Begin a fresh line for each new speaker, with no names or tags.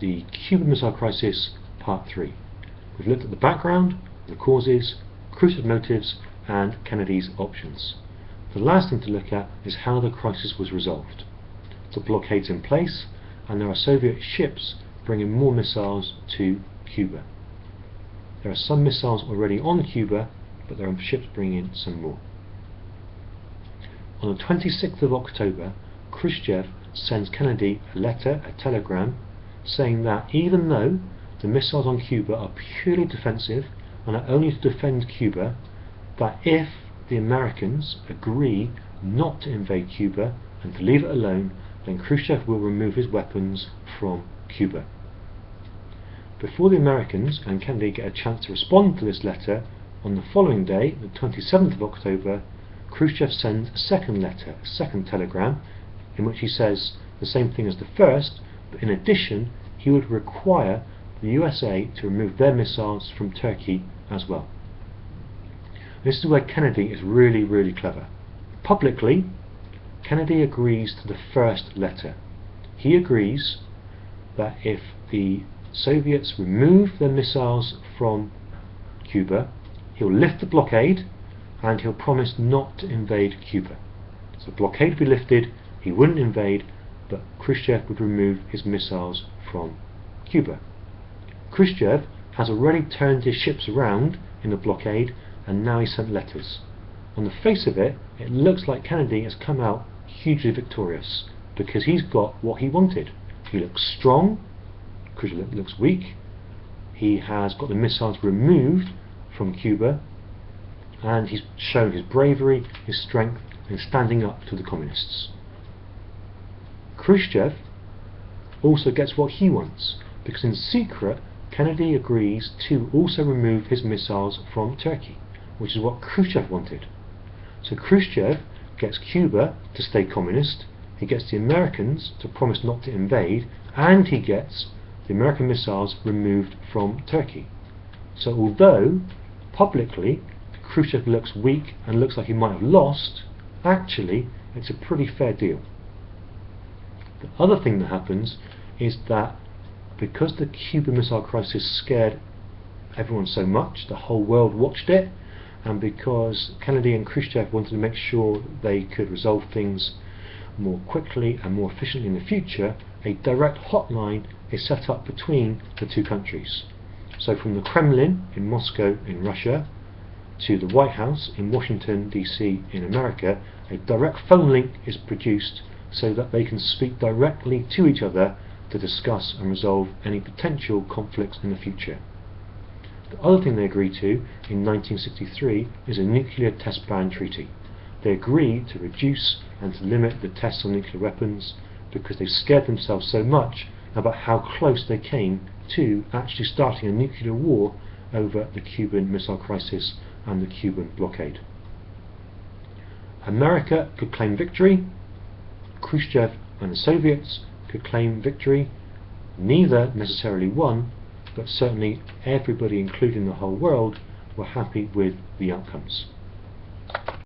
the Cuban Missile Crisis Part 3. We've looked at the background, the causes, Khrushchev's motives, and Kennedy's options. The last thing to look at is how the crisis was resolved. The blockade's in place, and there are Soviet ships bringing more missiles to Cuba. There are some missiles already on Cuba, but there are ships bringing in some more. On the 26th of October, Khrushchev sends Kennedy a letter, a telegram, saying that even though the missiles on Cuba are purely defensive and are only to defend Cuba, that if the Americans agree not to invade Cuba and to leave it alone, then Khrushchev will remove his weapons from Cuba. Before the Americans and Kennedy get a chance to respond to this letter, on the following day, the 27th of October, Khrushchev sends a second letter, a second telegram, in which he says the same thing as the first, but in addition he would require the USA to remove their missiles from Turkey as well. This is where Kennedy is really clever. Publicly, Kennedy agrees to the first letter. He agrees that if the Soviets remove their missiles from Cuba, he'll lift the blockade and he'll promise not to invade Cuba. So the blockade would be lifted, he wouldn't invade, but Khrushchev would remove his missiles from Cuba. Khrushchev has already turned his ships around in the blockade, and now he sent letters. On the face of it, it looks like Kennedy has come out hugely victorious, because he's got what he wanted. He looks strong, Khrushchev looks weak, he has got the missiles removed from Cuba, and he's shown his bravery, his strength in standing up to the communists. Khrushchev also gets what he wants, because in secret Kennedy agrees to also remove his missiles from Turkey, which is what Khrushchev wanted. So Khrushchev gets Cuba to stay communist, he gets the Americans to promise not to invade, and he gets the American missiles removed from Turkey. So although publicly Khrushchev looks weak and looks like he might have lost, actually it's a pretty fair deal. The other thing that happens is that because the Cuban Missile Crisis scared everyone so much, the whole world watched it, and because Kennedy and Khrushchev wanted to make sure they could resolve things more quickly and more efficiently in the future, a direct hotline is set up between the two countries. So from the Kremlin in Moscow in Russia to the White House in Washington DC in America, a direct phone link is produced so that they can speak directly to each other to discuss and resolve any potential conflicts in the future. The other thing they agreed to in 1963 is a nuclear test ban treaty. They agreed to reduce and to limit the tests on nuclear weapons because they scared themselves so much about how close they came to actually starting a nuclear war over the Cuban Missile Crisis and the Cuban blockade. America could claim victory, Khrushchev and the Soviets could claim victory. Neither necessarily won, but certainly everybody, including the whole world, were happy with the outcomes.